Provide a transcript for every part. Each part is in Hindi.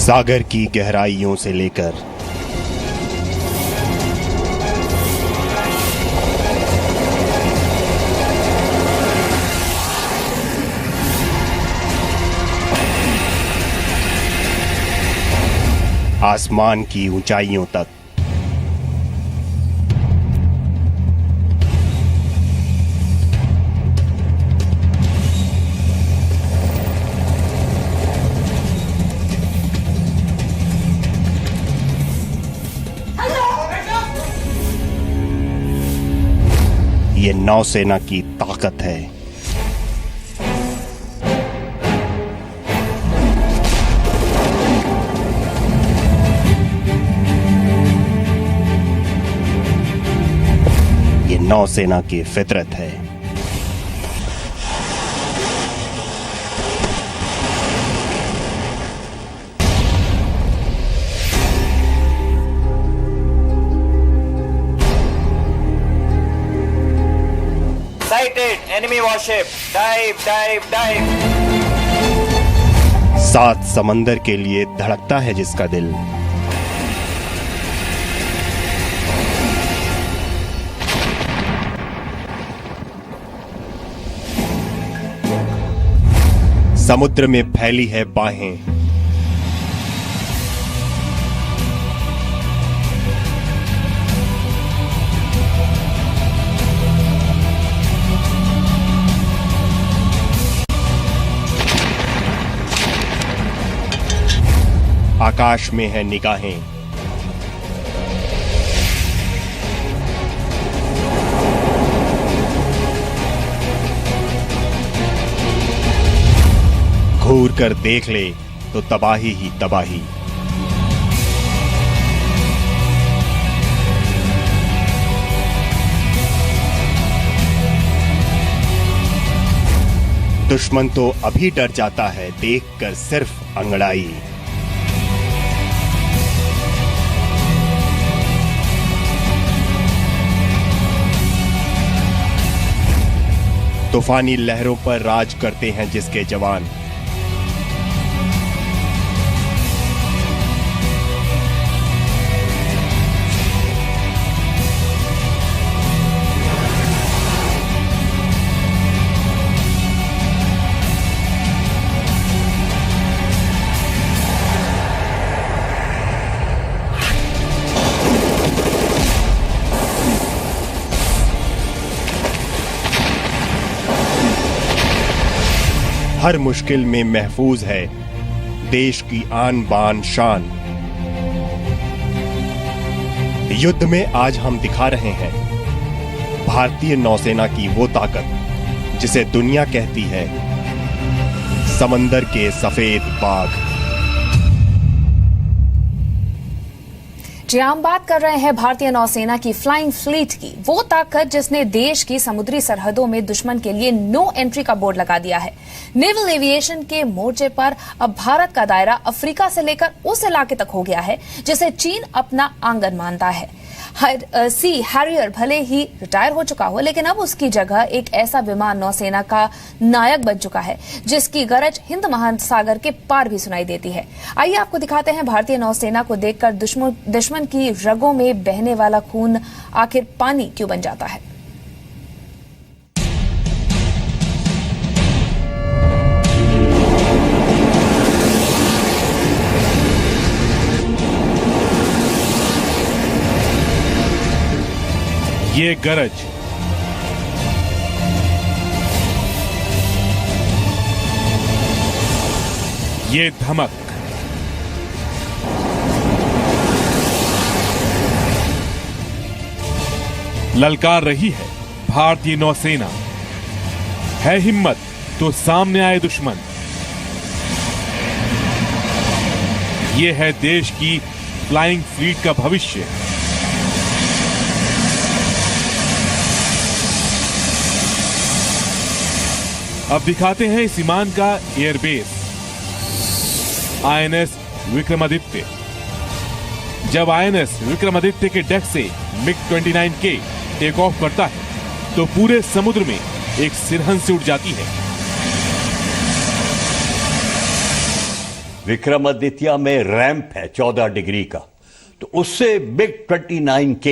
सागर की गहराइयों से लेकर आसमान की ऊंचाइयों तक, ये नौसेना की ताकत है। ये नौसेना की फितरत है। Sighted enemy warship. Dive, dive, dive. सात समंदर के लिए धड़कता है जिसका दिल, समुद्र में फैली है बाहें, आकाश में है निगाहें, घूर कर देख ले तो तबाही ही तबाही। दुश्मन तो अभी डर जाता है देखकर सिर्फ अंगड़ाई। तूफानी लहरों पर राज करते हैं जिसके जवान, हर मुश्किल में महफूज है देश की आन बान शान। युद्ध में आज हम दिखा रहे हैं भारतीय नौसेना की वो ताकत जिसे दुनिया कहती है समंदर के सफेद बाघ। जी, हम बात कर रहे हैं भारतीय नौसेना की फ्लाइंग फ्लीट की, वो ताकत जिसने देश की समुद्री सरहदों में दुश्मन के लिए नो एंट्री का बोर्ड लगा दिया है। नेवल एविएशन के मोर्चे पर अब भारत का दायरा अफ्रीका से लेकर उस इलाके तक हो गया है जिसे चीन अपना आंगन मानता है। सी हैरियर भले ही रिटायर हो चुका हो, लेकिन अब उसकी जगह एक ऐसा विमान नौसेना का नायक बन चुका है जिसकी गरज हिंद महासागर के पार भी सुनाई देती है। आइए आपको दिखाते हैं भारतीय नौसेना को देखकर दुश्मन की रगों में बहने वाला खून आखिर पानी क्यों बन जाता है। ये गरज, ये धमक, ललकार रही है भारतीय नौसेना। है हिम्मत तो सामने आए दुश्मन। ये है देश की फ्लाइंग फ्लीट का भविष्य। अब दिखाते हैं इस विमान का एयरबेस, आईएनएस विक्रमादित्य। जब आईएनएस विक्रमादित्य के डेक से MiG-29K टेक ऑफ करता है तो पूरे समुद्र में एक सिरहन से उड़ जाती है। विक्रमादित्य में रैंप है 14 डिग्री का, तो उससे मिग 29K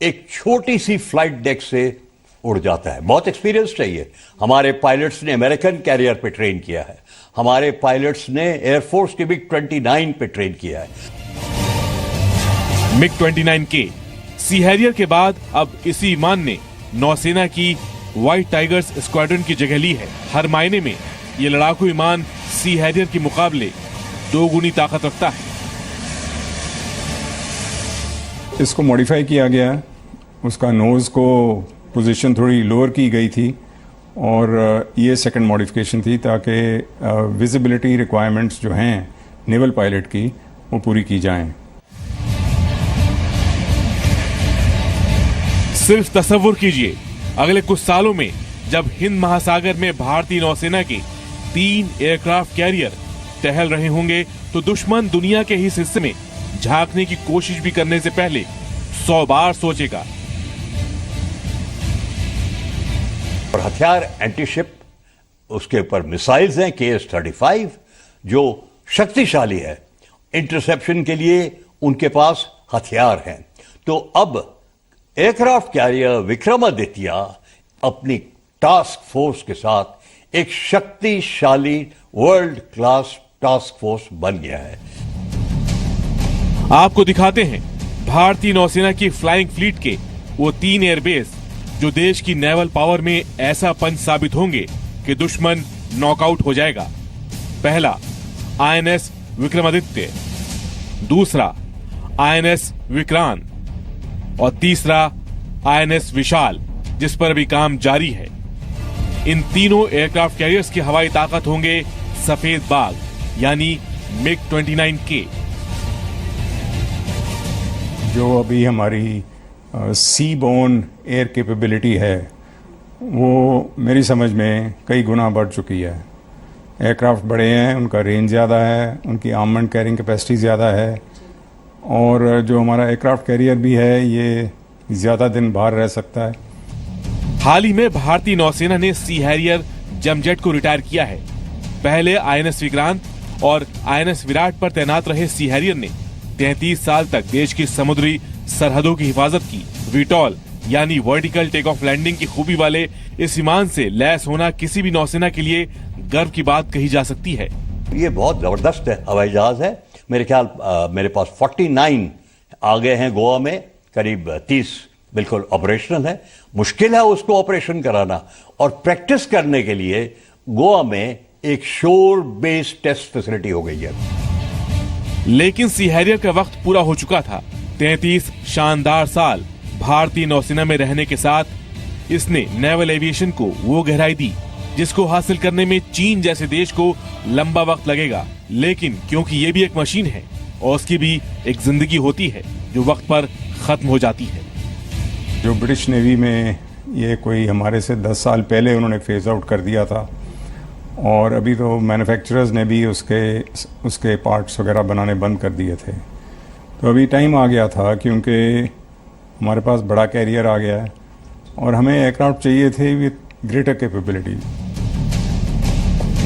एक छोटी सी फ्लाइट डेक से उड़ जाता है। बहुत एक्सपीरियंस चाहिए। हमारे पायलट्स ने अमेरिकन कैरियर पे ट्रेन किया है, हमारे पायलट्स ने एयरफोर्स के मिग 29 पे ट्रेन किया है। मिग 29K सी हैरियर के बाद अब इसी विमान ने नौसेना की व्हाइट टाइगर्स स्क्वाड्रन की जगह ली है। हर मायने में ये लड़ाकू विमान सी हैरियर के मुकाबले 2 गुनी ताकत रखता है। इसको मॉडिफाई किया गया है, उसका नोज को पोजीशन थोड़ी लोअर की गई थी और ये सेकंड मॉडिफिकेशन थी ताकि विजिबिलिटी रिक्वायरमेंट्स जो हैं नेवल पायलट की वो पूरी की जाएं। सिर्फ तसव्वुर कीजिए, अगले कुछ सालों में जब हिंद महासागर में भारतीय नौसेना के 3 एयरक्राफ्ट कैरियर टहल रहे होंगे तो दुश्मन दुनिया के इस हिस्से में झांकने की कोशिश भी करने से पहले 100 बार सोचेगा। और हथियार एंटीशिप, उसके ऊपर मिसाइल्स हैं KS-35 जो शक्तिशाली है। इंटरसेप्शन के लिए उनके पास हथियार हैं। तो अब एयरक्राफ्ट कैरियर विक्रमादित्य अपनी टास्क फोर्स के साथ एक शक्तिशाली वर्ल्ड क्लास टास्क फोर्स बन गया है। आपको दिखाते हैं भारतीय नौसेना की फ्लाइंग फ्लीट के वो 3 एयरबेस जो देश की नेवल पावर में ऐसा पंच साबित होंगे कि दुश्मन नॉकआउट हो जाएगा। पहला INS विक्रमादित्य, दूसरा INS विक्रांत और तीसरा INS विशाल, जिस पर अभी काम जारी है। इन तीनों एयरक्राफ्ट कैरियर्स की हवाई ताकत होंगे सफेद बाग यानी मिग 29K। जो अभी हमारी सी बोर्न एयर कैपेबिलिटी है वो मेरी समझ में कई गुना बढ़ चुकी है। एयरक्राफ्ट बड़े हैं, उनका रेंज ज़्यादा है, उनकी आर्ममेंट कैरिंग कैपेसिटी ज़्यादा है और जो हमारा एयरक्राफ्ट कैरियर भी है ये ज़्यादा दिन बाहर रह सकता है। हाल ही में भारतीय नौसेना ने सी हैरियर जमजेट को रिटायर किया है। पहले INS विक्रांत और INS विराट पर तैनात रहे सी हैरियर ने 33 साल तक देश की समुद्री सरहदों की हिफाजत की। वीटॉल यानी वर्टिकल टेक ऑफ लैंडिंग की खूबी वाले इस विमान से लैस होना किसी भी नौसेना के लिए गर्व की बात कही जा सकती है। ये बहुत जबरदस्त है हवाई जहाज है। मेरे ख्याल मेरे पास 49 आ गए हैं गोवा में, करीब 30 बिल्कुल ऑपरेशनल है। मुश्किल है उसको ऑपरेशन कराना और प्रैक्टिस करने के लिए गोवा में एक शोर बेस्ड टेस्ट फैसिलिटी हो गई है। लेकिन सी हैरियर का वक्त पूरा हो चुका था। 33 शानदार साल भारतीय नौसेना में रहने के साथ इसने नेवल एविएशन को वो गहराई दी जिसको हासिल करने में चीन जैसे देश को लंबा वक्त लगेगा। लेकिन क्योंकि ये भी एक मशीन है और उसकी भी एक जिंदगी होती है जो वक्त पर खत्म हो जाती है। जो ब्रिटिश नेवी में ये कोई हमारे से 10 साल पहले उन्होंने फेज आउट कर दिया था और अभी तो मैन्युफैक्चरर्स ने भी उसके पार्ट्स वगैरह बनाने बंद कर दिए थे। तो अभी टाइम आ गया था क्योंकि हमारे पास बड़ा कैरियर आ गया है और हमें एयरक्राफ्ट चाहिए थे विद ग्रेटर कैपेबिलिटी।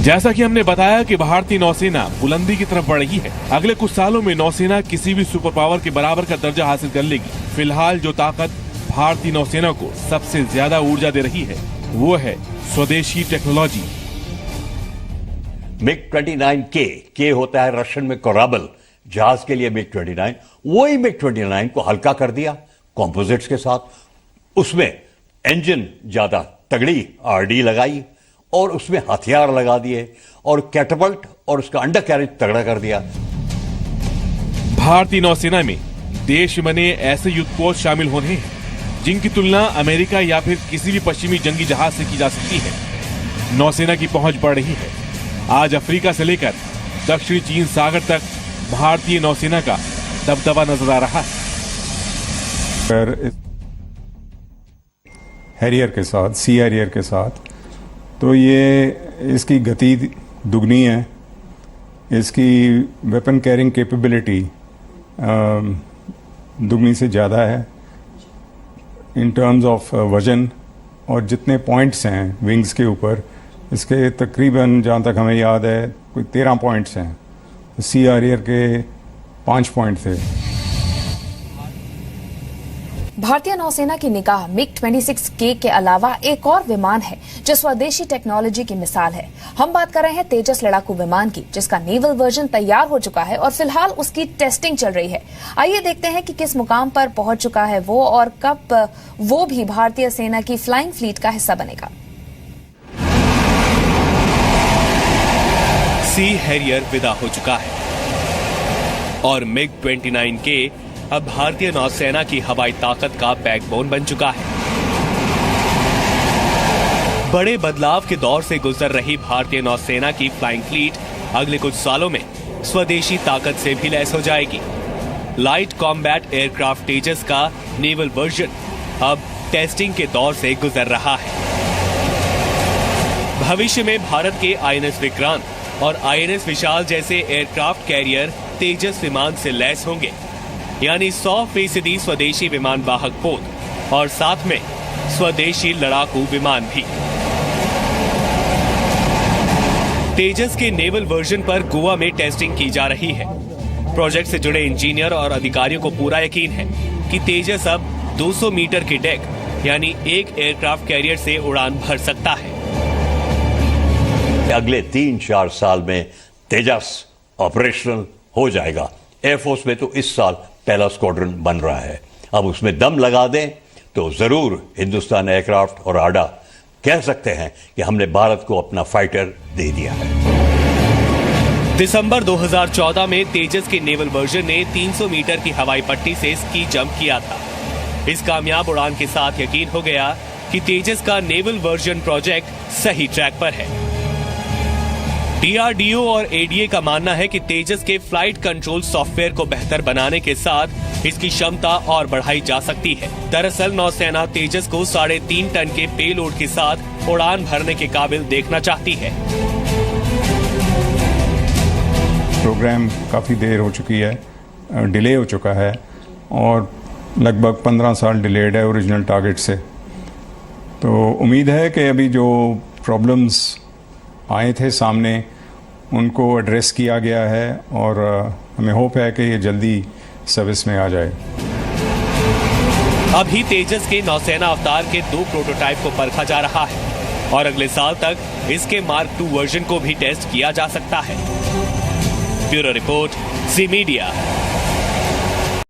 जैसा कि हमने बताया कि भारतीय नौसेना बुलंदी की तरफ बढ़ रही है। अगले कुछ सालों में नौसेना किसी भी सुपर पावर के बराबर का दर्जा हासिल कर लेगी। फिलहाल जो ताकत भारतीय नौसेना को सबसे ज्यादा ऊर्जा दे रही है वो है स्वदेशी टेक्नोलॉजी। मिग 29K, के होता है रशियन में कोराबल, जहाज के लिए मिग 29, वही मिग 29 को हल्का कर दिया कॉम्पोजिट्स के साथ। उसमें इंजन ज्यादा तगड़ी RD लगाई और उसमें हथियार लगा दिए और कैटapult और उसका अंडर कैरेज तगड़ा कर दिया। भारतीय नौसेना में देश बने ऐसे युद्धपोत शामिल होने हैं जिनकी तुलना अमेरिका या फिर किसी भी पश्चिमी जंगी जहाज से की जा सकती है। नौसेना की पहुंच बढ़ रही है। आज अफ्रीका से लेकर दक्षिणी चीन सागर तक भारतीय नौसेना का दबदबा नजर आ रहा है। हैरियर के साथ, सी हैरियर के साथ, तो ये इसकी गति दुगनी है, इसकी वेपन कैरिंग कैपेबिलिटी दुगनी से ज़्यादा है इन टर्म्स ऑफ वजन, और जितने पॉइंट्स हैं विंग्स के ऊपर इसके तकरीबन, जहाँ तक हमें याद है, कोई 13 पॉइंट्स हैं सी हारियर के 5 पॉइंट थे। भारतीय नौसेना की निगाह MiG-26K के अलावा एक और विमान है जो स्वदेशी टेक्नोलॉजी की मिसाल है। हम बात कर रहे हैं तेजस लड़ाकू विमान की, जिसका नेवल वर्जन तैयार हो चुका है और फिलहाल उसकी टेस्टिंग चल रही है। आइए देखते हैं कि किस मुकाम पर पहुंच चुका है वो और कब वो भी भारतीय सेना की फ्लाइंग फ्लीट का हिस्सा बनेगा। सी हैरियर विदा हो चुका है और MiG-29K अब भारतीय नौसेना की हवाई ताकत का बैकबोन बन चुका है। बड़े बदलाव के दौर से गुजर रही भारतीय नौसेना की फ्लाइंग फ्लीट अगले कुछ सालों में स्वदेशी ताकत से भी लैस हो जाएगी। लाइट कॉम्बैट एयरक्राफ्ट तेजस का नेवल वर्जन अब टेस्टिंग के दौर से गुजर रहा है। भविष्य में भारत के INS विक्रांत और INS विशाल जैसे एयरक्राफ्ट कैरियर तेजस विमान से लैस होंगे, यानी 100% स्वदेशी विमान वाहक पोत और साथ में स्वदेशी लड़ाकू विमान भी। तेजस के नेवल वर्जन पर गोवा में टेस्टिंग की जा रही है। प्रोजेक्ट से जुड़े इंजीनियर और अधिकारियों को पूरा यकीन है कि तेजस अब 200 मीटर की डेक यानी एक एयरक्राफ्ट कैरियर से उड़ान भर सकता है। अगले 3-4 साल में तेजस ऑपरेशनल हो जाएगा। एयरफोर्स में तो इस साल पहला स्क्वाड्रन बन रहा है। अब उसमें दम लगा दें तो जरूर हिंदुस्तान एयरक्राफ्ट और आडा कह सकते हैं कि हमने भारत को अपना फाइटर दे दिया है। दिसंबर 2014 में तेजस के नेवल वर्जन ने 300 मीटर की हवाई पट्टी से स्की जंप किया था। इस कामयाब उड़ान के साथ यकीन हो गया कि तेजस का नेवल वर्जन प्रोजेक्ट सही ट्रैक पर है। DRDO और ADA का मानना है कि तेजस के फ्लाइट कंट्रोल सॉफ्टवेयर को बेहतर बनाने के साथ इसकी क्षमता और बढ़ाई जा सकती है। दरअसल नौसेना तेजस को 3.5 टन के पेलोड के साथ उड़ान भरने के काबिल देखना चाहती है। प्रोग्राम काफ़ी देर हो चुकी है, डिले हो चुका है और लगभग 15 साल डिलेड है ओरिजिनल टारगेट से। तो उम्मीद है कि अभी जो प्रॉब्लम्स आए थे सामने उनको एड्रेस किया गया है और हमें होप है कि ये जल्दी सर्विस में आ जाए। अभी तेजस के नौसेना अवतार के 2 प्रोटोटाइप को परखा जा रहा है और अगले साल तक इसके मार्क 2 वर्जन को भी टेस्ट किया जा सकता है। ब्यूरो रिपोर्ट, ज़ी मीडिया।